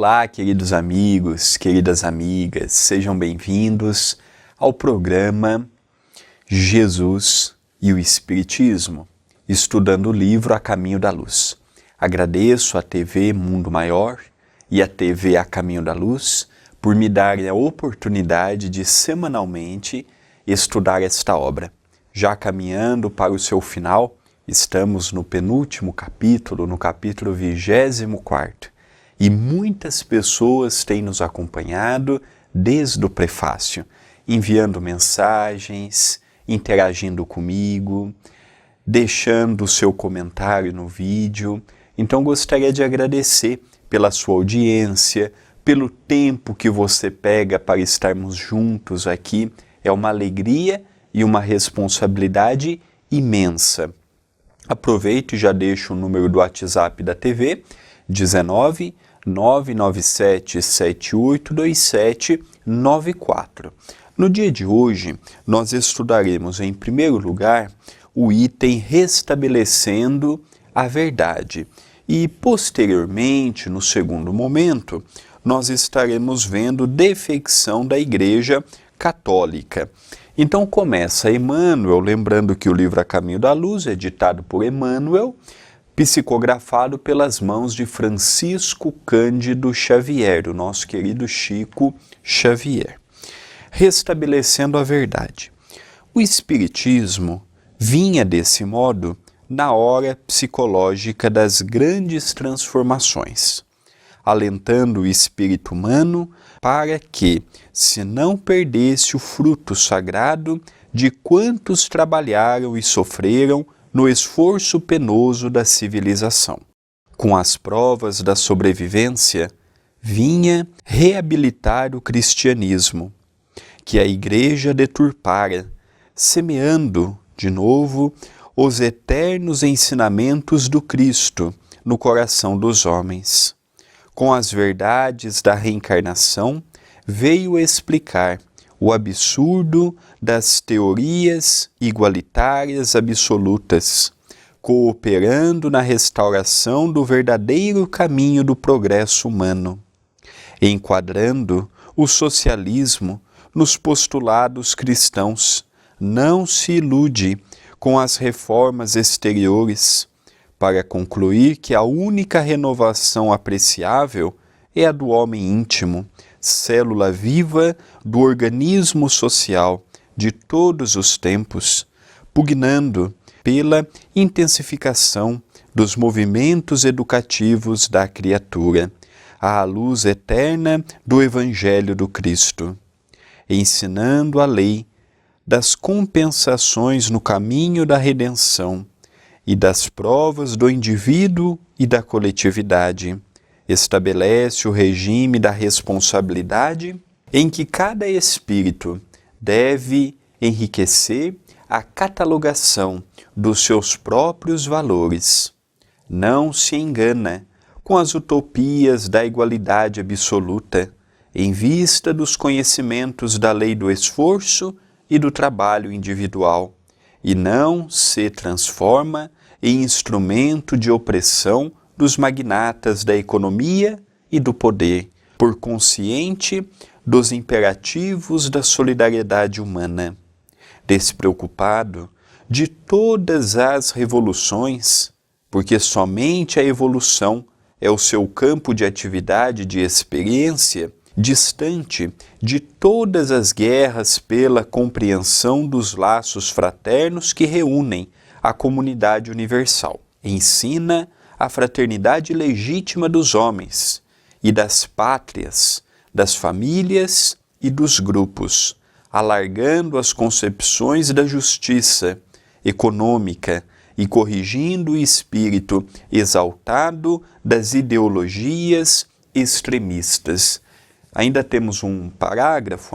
Olá, queridos amigos, queridas amigas, sejam bem-vindos ao programa Jesus e o Espiritismo, estudando o livro A Caminho da Luz. Agradeço à TV Mundo Maior e à TV A Caminho da Luz por me darem a oportunidade de semanalmente estudar esta obra. Já caminhando para o seu final, estamos no penúltimo capítulo, no capítulo 24º, e muitas pessoas têm nos acompanhado desde o prefácio, enviando mensagens, interagindo comigo, deixando o seu comentário no vídeo. Então gostaria de agradecer pela sua audiência, pelo tempo que você pega para estarmos juntos aqui. É uma alegria e uma responsabilidade imensa. Aproveito e já deixo o número do WhatsApp da TV, 19 997 782794. No dia de hoje, nós estudaremos em primeiro lugar o item Restabelecendo a Verdade e, posteriormente, no segundo momento, nós estaremos vendo Defecção da Igreja Católica. Então começa Emmanuel, lembrando que o livro A Caminho da Luz é ditado por Emmanuel, psicografado pelas mãos de Francisco Cândido Xavier, o nosso querido Chico Xavier. Restabelecendo a verdade. O Espiritismo vinha desse modo na hora psicológica das grandes transformações, alentando o espírito humano para que, se não perdesse o fruto sagrado de quantos trabalharam e sofreram no esforço penoso da civilização. Com as provas da sobrevivência, vinha reabilitar o cristianismo, que a Igreja deturpara, semeando, de novo, os eternos ensinamentos do Cristo no coração dos homens. Com as verdades da reencarnação, veio explicar o absurdo das teorias igualitárias absolutas, cooperando na restauração do verdadeiro caminho do progresso humano, enquadrando o socialismo nos postulados cristãos. Não se ilude com as reformas exteriores, para concluir que a única renovação apreciável é a do homem íntimo, célula viva do organismo social de todos os tempos, pugnando pela intensificação dos movimentos educativos da criatura, à luz eterna do Evangelho do Cristo, ensinando a lei das compensações no caminho da redenção e das provas do indivíduo e da coletividade. Estabelece o regime da responsabilidade em que cada espírito deve enriquecer a catalogação dos seus próprios valores. Não se engana com as utopias da igualdade absoluta, em vista dos conhecimentos da lei do esforço e do trabalho individual, e não se transforma em instrumento de opressão dos magnatas da economia e do poder, por consciente dos imperativos da solidariedade humana. Despreocupado de todas as revoluções, porque somente a evolução é o seu campo de atividade de experiência, distante de todas as guerras pela compreensão dos laços fraternos que reúnem a comunidade universal. Ensina a fraternidade legítima dos homens e das pátrias, das famílias e dos grupos, alargando as concepções da justiça econômica e corrigindo o espírito exaltado das ideologias extremistas. Ainda temos um parágrafo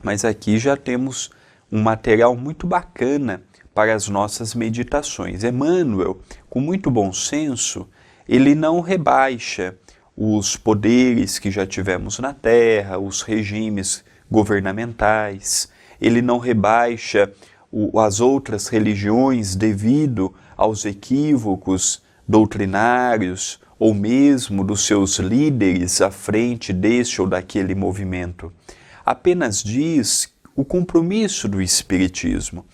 mas aqui já temos um material muito bacana para as nossas meditações. Emmanuel, com muito bom senso, ele não rebaixa os poderes que já tivemos na Terra, os regimes governamentais, ele não rebaixa as outras religiões devido aos equívocos doutrinários ou mesmo dos seus líderes à frente deste ou daquele movimento. Apenas diz o compromisso do Espiritismo.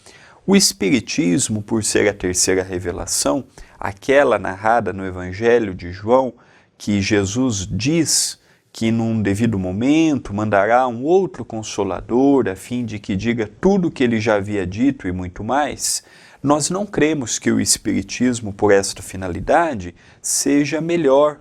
O Espiritismo, por ser a terceira revelação, aquela narrada no Evangelho de João, que Jesus diz que num devido momento mandará um outro Consolador a fim de que diga tudo o que ele já havia dito e muito mais, nós não cremos que o Espiritismo, por esta finalidade, seja melhor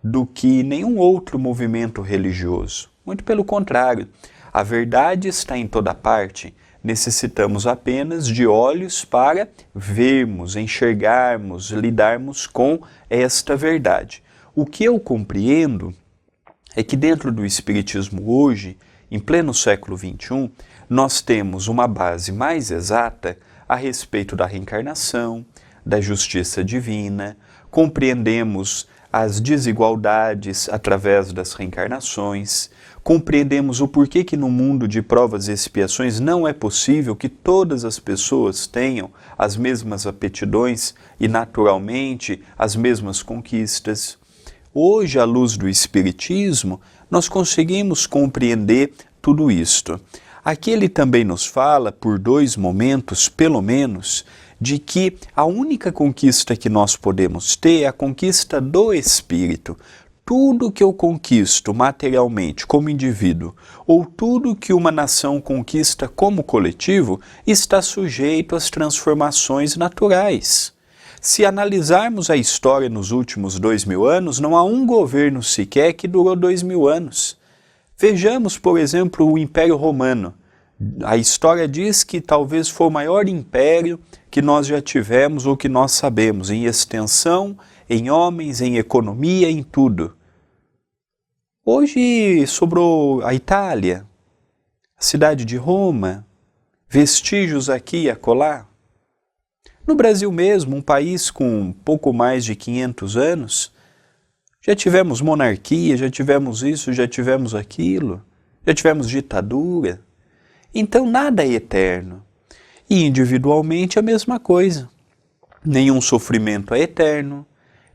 do que nenhum outro movimento religioso. Muito pelo contrário, a verdade está em toda parte. Necessitamos apenas de olhos para vermos, enxergarmos, lidarmos com esta verdade. O que eu compreendo é que dentro do Espiritismo hoje, em pleno século XXI, nós temos uma base mais exata a respeito da reencarnação, da justiça divina, compreendemos as desigualdades através das reencarnações, compreendemos o porquê que no mundo de provas e expiações não é possível que todas as pessoas tenham as mesmas aptidões e, naturalmente, as mesmas conquistas. Hoje, à luz do Espiritismo, nós conseguimos compreender tudo isto. Aqui ele também nos fala, por 2 momentos, pelo menos, de que a única conquista que nós podemos ter é a conquista do Espírito. Tudo que eu conquisto materialmente como indivíduo, ou tudo que uma nação conquista como coletivo, está sujeito às transformações naturais. Se analisarmos a história nos últimos 2000 anos, não há um governo sequer que durou 2000 anos. Vejamos, por exemplo, o Império Romano. A história diz que talvez foi o maior império que nós já tivemos ou que nós sabemos, em extensão, em homens, em economia, em tudo. Hoje sobrou a Itália, a cidade de Roma, vestígios aqui e acolá. No Brasil mesmo, um país com pouco mais de 500 anos, já tivemos monarquia, já tivemos isso, já tivemos aquilo, já tivemos ditadura. Então nada é eterno. E individualmente a mesma coisa. Nenhum sofrimento é eterno,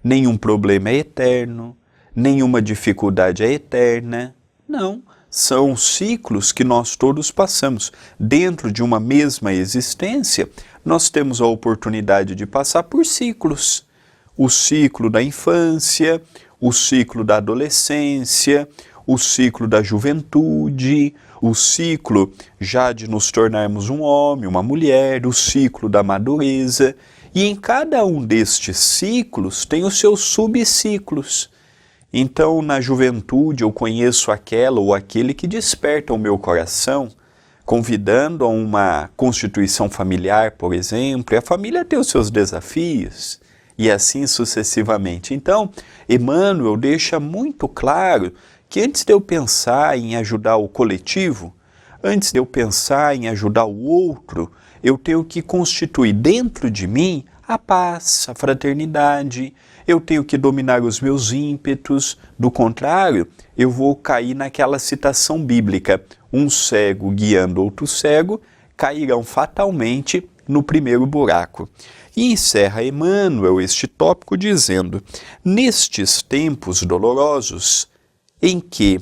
nenhum problema é eterno, nenhuma dificuldade é eterna. Não, são ciclos que nós todos passamos. Dentro de uma mesma existência, nós temos a oportunidade de passar por ciclos. O ciclo da infância, o ciclo da adolescência, o ciclo da juventude, o ciclo já de nos tornarmos um homem, uma mulher, o ciclo da madureza. E em cada um destes ciclos tem os seus subciclos. Então, na juventude, eu conheço aquela ou aquele que desperta o meu coração, convidando a uma constituição familiar, por exemplo, e a família tem os seus desafios, e assim sucessivamente. Então, Emmanuel deixa muito claro que antes de eu pensar em ajudar o coletivo, antes de eu pensar em ajudar o outro, eu tenho que constituir dentro de mim a paz, a fraternidade, eu tenho que dominar os meus ímpetos, do contrário, eu vou cair naquela citação bíblica, um cego guiando outro cego, cairão fatalmente no primeiro buraco. E encerra Emmanuel este tópico dizendo, nestes tempos dolorosos, em que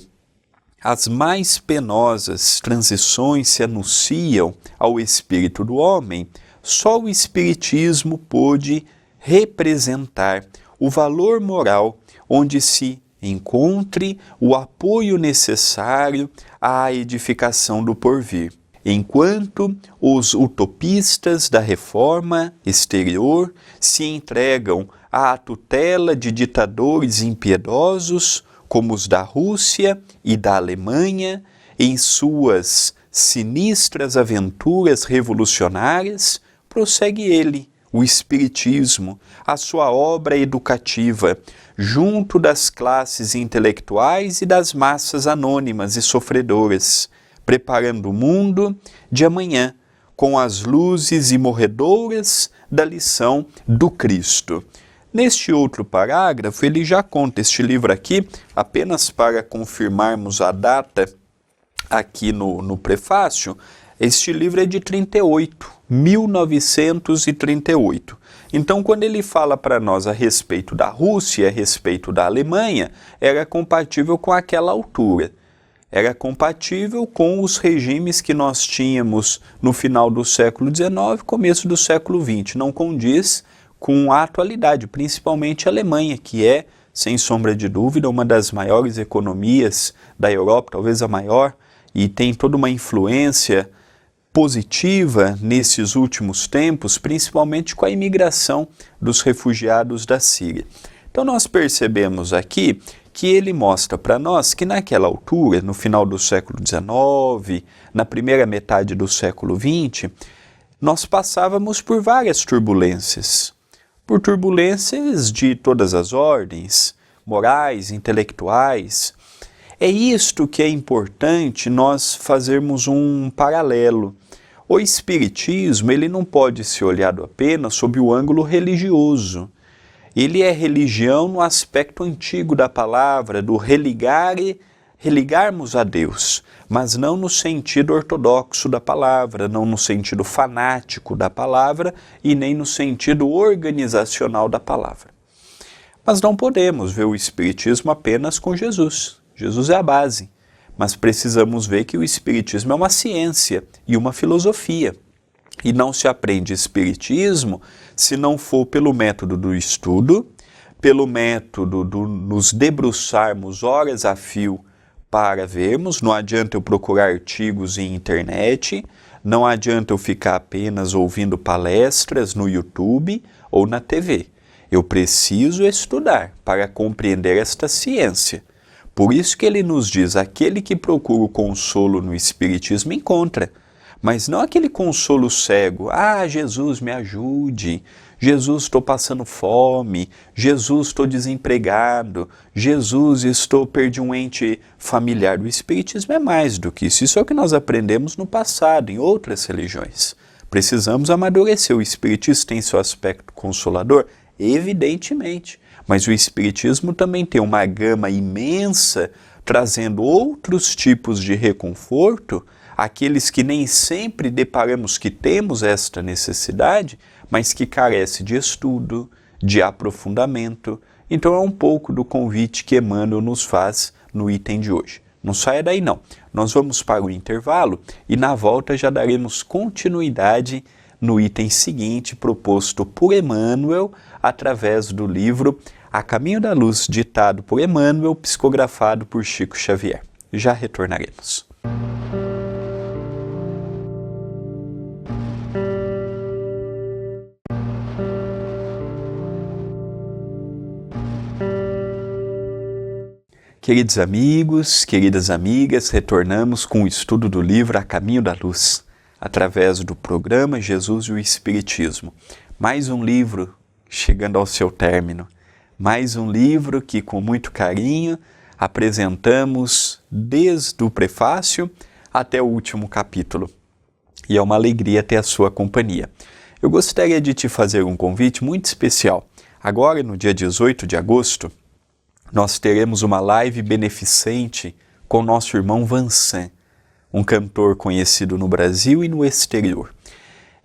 as mais penosas transições se anunciam ao espírito do homem, só o Espiritismo pôde representar o valor moral onde se encontre o apoio necessário à edificação do porvir. Enquanto os utopistas da reforma exterior se entregam à tutela de ditadores impiedosos, como os da Rússia e da Alemanha, em suas sinistras aventuras revolucionárias, prossegue ele, o Espiritismo, a sua obra educativa, junto das classes intelectuais e das massas anônimas e sofredoras, preparando o mundo de amanhã com as luzes imorredoras da lição do Cristo. Neste outro parágrafo, ele já conta este livro aqui, apenas para confirmarmos a data aqui no prefácio, este livro é de 38, 1938. Então, quando ele fala para nós a respeito da Rússia, a respeito da Alemanha, era compatível com aquela altura. Era compatível com os regimes que nós tínhamos no final do século XIX, começo do século XX. Não condiz com a atualidade, principalmente a Alemanha, que é, sem sombra de dúvida, uma das maiores economias da Europa, talvez a maior, e tem toda uma influência positiva nesses últimos tempos, principalmente com a imigração dos refugiados da Síria. Então nós percebemos aqui que ele mostra para nós que naquela altura, no final do século XIX, na primeira metade do século XX, nós passávamos por várias turbulências. Por turbulências de todas as ordens, morais, intelectuais. É isto que é importante nós fazermos um paralelo. O Espiritismo, ele não pode ser olhado apenas sob o ângulo religioso. Ele é religião no aspecto antigo da palavra, do religarmos a Deus, mas não no sentido ortodoxo da palavra, não no sentido fanático da palavra e nem no sentido organizacional da palavra. Mas não podemos ver o Espiritismo apenas com Jesus. Jesus é a base, mas precisamos ver que o Espiritismo é uma ciência e uma filosofia. E não se aprende Espiritismo se não for pelo método do estudo, pelo método do nos debruçarmos horas a fio para vermos. Não adianta eu procurar artigos em internet, não adianta eu ficar apenas ouvindo palestras no YouTube ou na TV. Eu preciso estudar para compreender esta ciência. Por isso que ele nos diz, aquele que procura o consolo no Espiritismo encontra, mas não aquele consolo cego. Ah, Jesus, me ajude. Jesus, estou passando fome. Jesus, estou desempregado. Jesus, perdi um ente familiar. O Espiritismo é mais do que isso. Isso é o que nós aprendemos no passado, em outras religiões. Precisamos amadurecer. O Espiritismo tem seu aspecto consolador? Evidentemente. Mas o Espiritismo também tem uma gama imensa, trazendo outros tipos de reconforto, aqueles que nem sempre deparamos que temos esta necessidade, mas que carece de estudo, de aprofundamento. Então é um pouco do convite que Emmanuel nos faz no item de hoje. Não saia daí não. Nós vamos para o intervalo e na volta já daremos continuidade no item seguinte proposto por Emmanuel através do livro A Caminho da Luz, ditado por Emmanuel, psicografado por Chico Xavier. Já retornaremos. Queridos amigos, queridas amigas, retornamos com o estudo do livro A Caminho da Luz, através do programa Jesus e o Espiritismo. Mais um livro chegando ao seu término, mais um livro que com muito carinho apresentamos desde o prefácio até o último capítulo. E é uma alegria ter a sua companhia. Eu gostaria de te fazer um convite muito especial. Agora, no dia 18 de agosto, nós teremos uma live beneficente com nosso irmão Vansan, um cantor conhecido no Brasil e no exterior.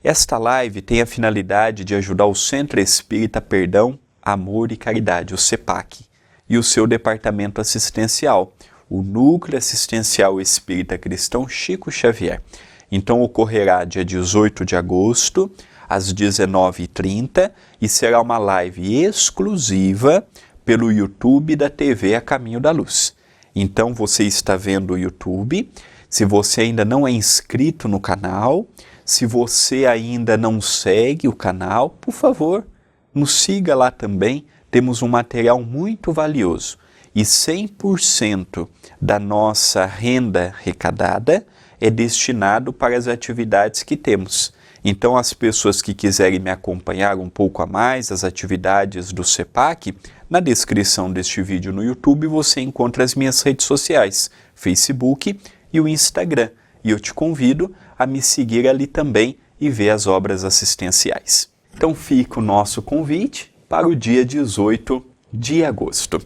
Esta live tem a finalidade de ajudar o Centro Espírita Perdão, Amor e Caridade, o CEPAC, e o seu departamento assistencial, o Núcleo Assistencial Espírita Cristão Chico Xavier. Então ocorrerá dia 18 de agosto, às 19h30, e será uma live exclusiva pelo YouTube da TV A Caminho da Luz. Então você está vendo o YouTube, se você ainda não é inscrito no canal, se você ainda não segue o canal, por favor, nos siga lá também, temos um material muito valioso. E 100% da nossa renda arrecadada é destinado para as atividades que temos. Então as pessoas que quiserem me acompanhar um pouco a mais, as atividades do CEPAC, na descrição deste vídeo no YouTube você encontra as minhas redes sociais, Facebook e o Instagram. E eu te convido a me seguir ali também e ver as obras assistenciais. Então fica o nosso convite para o dia 18 de agosto.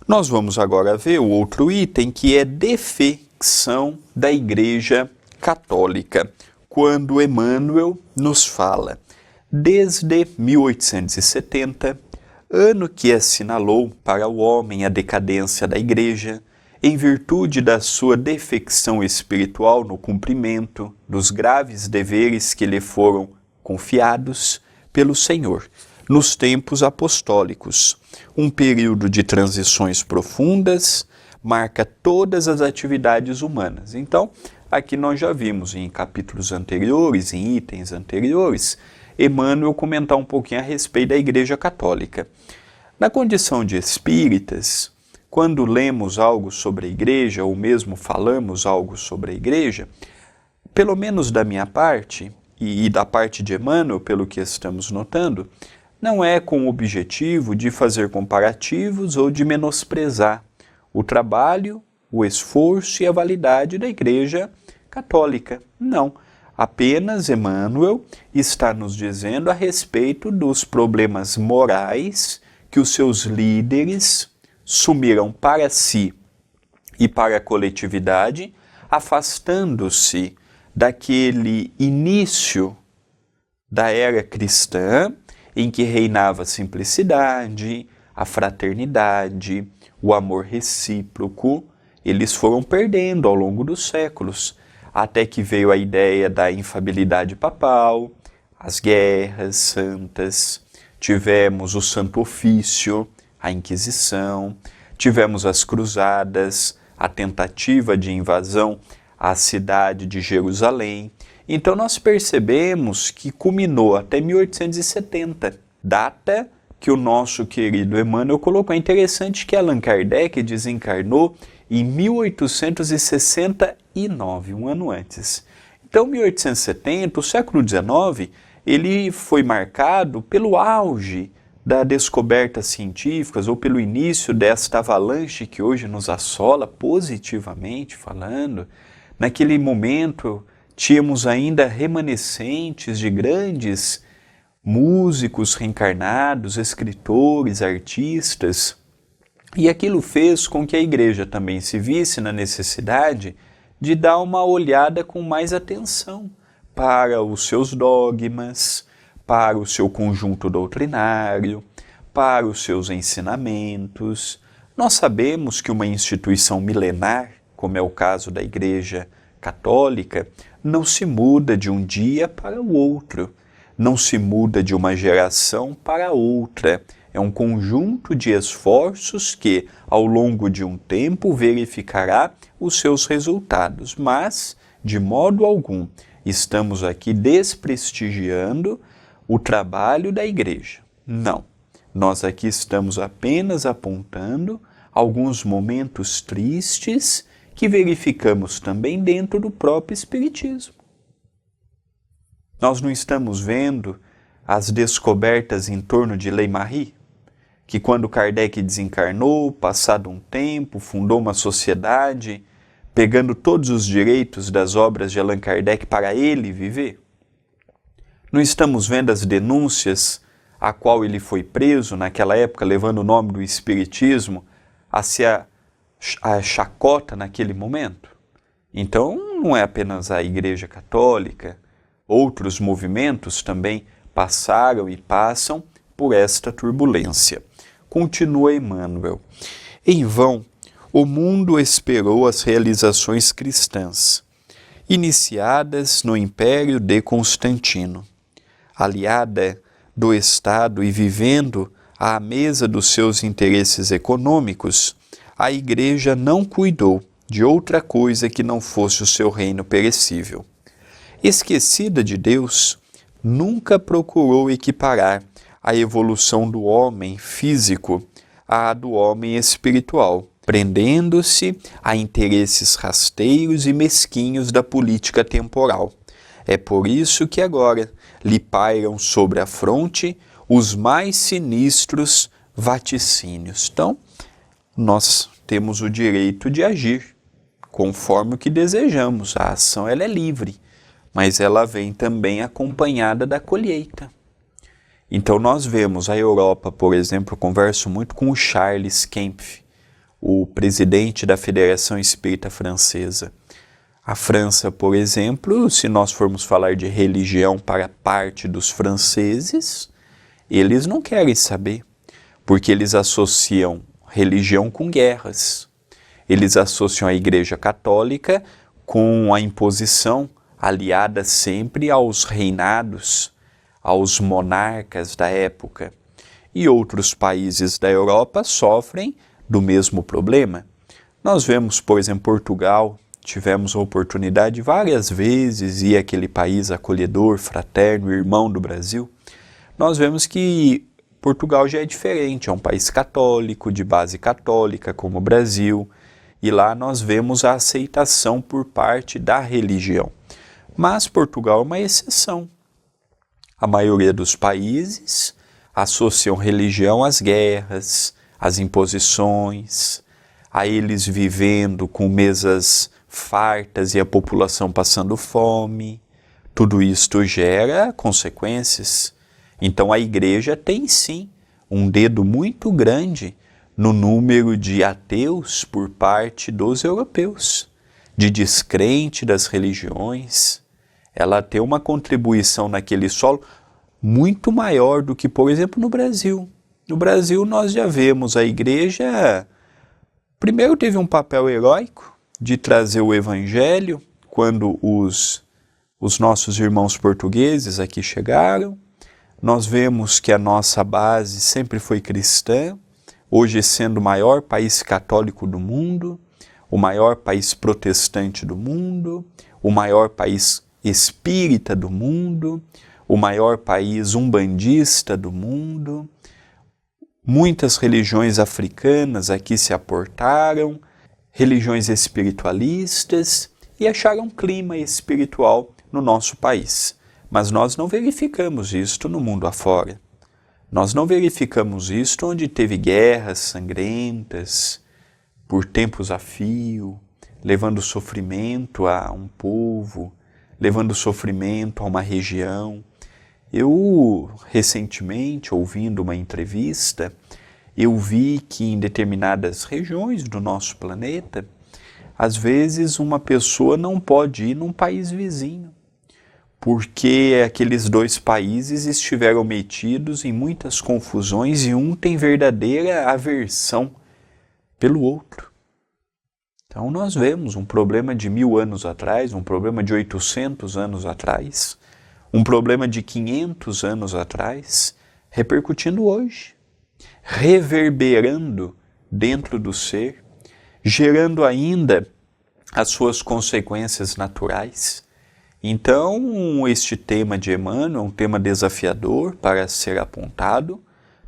Nós vamos agora ver o outro item que é defecção da Igreja Católica, quando Emmanuel nos fala Desde 1870, ano que assinalou para o homem a decadência da Igreja, em virtude da sua defecção espiritual no cumprimento dos graves deveres que lhe foram confiados pelo Senhor, nos tempos apostólicos. Um período de transições profundas marca todas as atividades humanas. Então, aqui nós já vimos em capítulos anteriores, em itens anteriores, Emmanuel comentar um pouquinho a respeito da Igreja Católica. Na condição de espíritas, quando lemos algo sobre a Igreja, ou mesmo falamos algo sobre a Igreja, pelo menos da minha parte, e da parte de Emmanuel, pelo que estamos notando, não é com o objetivo de fazer comparativos ou de menosprezar o trabalho, o esforço e a validade da Igreja Católica. Não. Apenas Emmanuel está nos dizendo a respeito dos problemas morais que os seus líderes sumiram para si e para a coletividade, afastando-se daquele início da era cristã em que reinava a simplicidade, a fraternidade, o amor recíproco. Eles foram perdendo ao longo dos séculos, até que veio a ideia da infabilidade papal, as guerras santas, tivemos o Santo Ofício, a Inquisição, tivemos as Cruzadas, a tentativa de invasão à cidade de Jerusalém. Então nós percebemos que culminou até 1870, data que o nosso querido Emmanuel colocou. É interessante que Allan Kardec desencarnou em 1869, um ano antes. Então, 1870, o século XIX, ele foi marcado pelo auge das descobertas científicas ou pelo início desta avalanche que hoje nos assola, positivamente falando. Naquele momento, tínhamos ainda remanescentes de grandes músicos reencarnados, escritores, artistas, e aquilo fez com que a Igreja também se visse na necessidade de dar uma olhada com mais atenção para os seus dogmas, para o seu conjunto doutrinário, para os seus ensinamentos. Nós sabemos que uma instituição milenar, como é o caso da Igreja Católica, não se muda de um dia para o outro, não se muda de uma geração para outra. É um conjunto de esforços que, ao longo de um tempo, verificará os seus resultados. Mas, de modo algum, estamos aqui desprestigiando o trabalho da Igreja. Não. Nós aqui estamos apenas apontando alguns momentos tristes que verificamos também dentro do próprio Espiritismo. Nós não estamos vendo as descobertas em torno de Lei-Marie, que quando Kardec desencarnou, passado um tempo, fundou uma sociedade, pegando todos os direitos das obras de Allan Kardec para ele viver? Não estamos vendo as denúncias a qual ele foi preso naquela época, levando o nome do Espiritismo, a chacota naquele momento? Então, não é apenas a Igreja Católica, outros movimentos também passaram e passam por esta turbulência. Continua Emmanuel. Em vão, o mundo esperou as realizações cristãs, iniciadas no Império de Constantino. Aliada do Estado e vivendo à mesa dos seus interesses econômicos, a Igreja não cuidou de outra coisa que não fosse o seu reino perecível. Esquecida de Deus, nunca procurou equiparar a evolução do homem físico à do homem espiritual, prendendo-se a interesses rasteiros e mesquinhos da política temporal. É por isso que agora lhe pairam sobre a fronte os mais sinistros vaticínios. Então, nós temos o direito de agir conforme o que desejamos. A ação ela é livre, mas ela vem também acompanhada da colheita. Então nós vemos a Europa, por exemplo, eu converso muito com o Charles Kempf, o presidente da Federação Espírita Francesa. A França, por exemplo, se nós formos falar de religião para parte dos franceses, eles não querem saber, porque eles associam religião com guerras. Eles associam a Igreja Católica com a imposição, aliada sempre aos reinados, aos monarcas da época. E outros países da Europa sofrem do mesmo problema. Nós vemos, por exemplo, Portugal. Tivemos a oportunidade várias vezes de ir àquele país acolhedor, fraterno, irmão do Brasil. Nós vemos que Portugal já é diferente, é um país católico, de base católica, como o Brasil, e lá nós vemos a aceitação por parte da religião. Mas Portugal é uma exceção. A maioria dos países associam religião às guerras, às imposições, a eles vivendo com mesas fartas e a população passando fome. Tudo isto gera consequências. Então a igreja tem sim um dedo muito grande no número de ateus por parte dos europeus, de descrente das religiões. Ela tem uma contribuição naquele solo muito maior do que, por exemplo, no Brasil. No Brasil nós já vemos a igreja, primeiro teve um papel heróico, de trazer o evangelho quando os nossos irmãos portugueses aqui chegaram. Nós vemos que a nossa base sempre foi cristã, hoje sendo o maior país católico do mundo, o maior país protestante do mundo, o maior país espírita do mundo, o maior país umbandista do mundo. Muitas religiões africanas aqui se aportaram, religiões espiritualistas, e acharam clima espiritual no nosso país. Mas nós não verificamos isto no mundo afora. Nós não verificamos isto onde teve guerras sangrentas, por tempos a fio, levando sofrimento a um povo, levando sofrimento a uma região. Eu, recentemente, ouvindo uma entrevista, eu vi que em determinadas regiões do nosso planeta, às vezes uma pessoa não pode ir num país vizinho, porque aqueles dois países estiveram metidos em muitas confusões e um tem verdadeira aversão pelo outro. Então nós vemos um problema de 1000 anos atrás, um problema de 800 anos atrás, um problema de 500 anos atrás, repercutindo hoje, reverberando dentro do ser, gerando ainda as suas consequências naturais. Então, este tema de Emmanuel é um tema desafiador para ser apontado.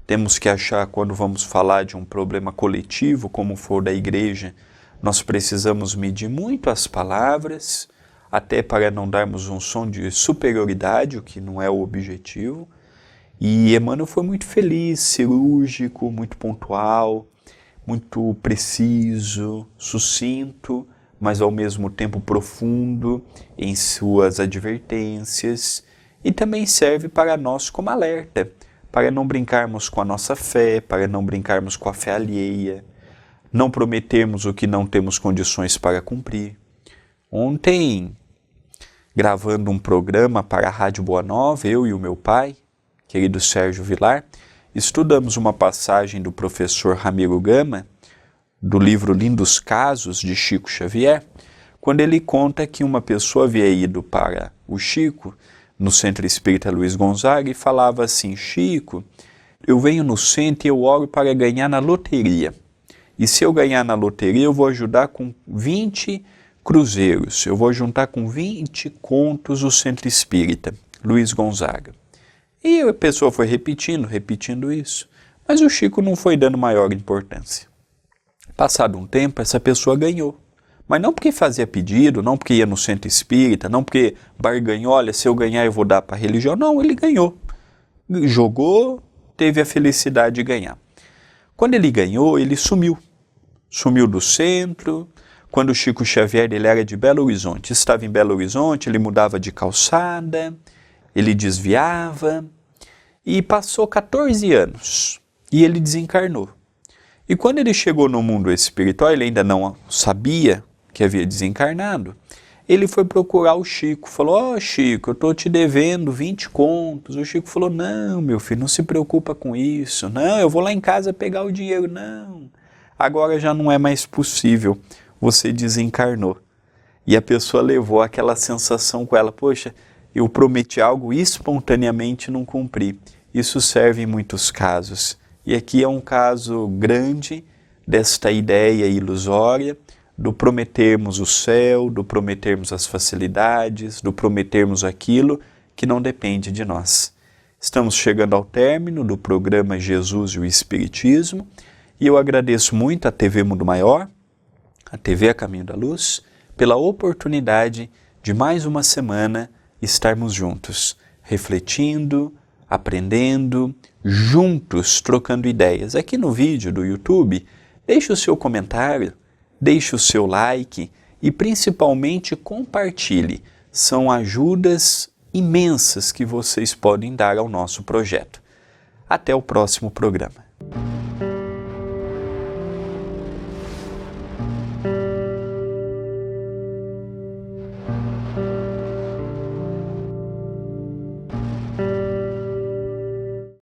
Temos que achar, quando vamos falar de um problema coletivo, como for da igreja, nós precisamos medir muito as palavras, até para não darmos um som de superioridade, o que não é o objetivo. E Emmanuel foi muito feliz, cirúrgico, muito pontual, muito preciso, sucinto, mas ao mesmo tempo profundo em suas advertências, e também serve para nós como alerta, para não brincarmos com a nossa fé, para não brincarmos com a fé alheia, não prometermos o que não temos condições para cumprir. Ontem, gravando um programa para a Rádio Boa Nova, eu e o meu pai, querido Sérgio Vilar, estudamos uma passagem do professor Ramiro Gama, do livro Lindos Casos, de Chico Xavier, quando ele conta que uma pessoa havia ido para o Chico, no Centro Espírita Luiz Gonzaga, e falava assim: Chico, eu venho no centro e eu oro para ganhar na loteria. E se eu ganhar na loteria, eu vou ajudar com 20 cruzeiros, eu vou juntar com 20 contos o Centro Espírita Luiz Gonzaga. E a pessoa foi repetindo isso. Mas o Chico não foi dando maior importância. Passado um tempo, essa pessoa ganhou. Mas não porque fazia pedido, não porque ia no centro espírita, não porque barganhou, olha, se eu ganhar eu vou dar para a religião. Não, ele ganhou. Jogou, teve a felicidade de ganhar. Quando ele ganhou, ele sumiu. Sumiu do centro. Quando o Chico Xavier, ele era de Belo Horizonte, estava em Belo Horizonte, ele mudava de calçada, ele desviava, e passou 14 anos, e ele desencarnou. E quando ele chegou no mundo espiritual, ele ainda não sabia que havia desencarnado, ele foi procurar o Chico, falou, Chico, eu estou te devendo 20 contos. O Chico falou, não, meu filho, não se preocupa com isso, não, eu vou lá em casa pegar o dinheiro, não. Agora já não é mais possível, você desencarnou. E a pessoa levou aquela sensação com ela, poxa, eu prometi algo e espontaneamente não cumpri. Isso serve em muitos casos. E aqui é um caso grande desta ideia ilusória do prometermos o céu, do prometermos as facilidades, do prometermos aquilo que não depende de nós. Estamos chegando ao término do programa Jesus e o Espiritismo e eu agradeço muito à TV Mundo Maior, a TV A Caminho da Luz, pela oportunidade de mais uma semana estarmos juntos, refletindo, aprendendo, juntos, trocando ideias. Aqui no vídeo do YouTube, deixe o seu comentário, deixe o seu like e principalmente compartilhe. São ajudas imensas que vocês podem dar ao nosso projeto. Até o próximo programa.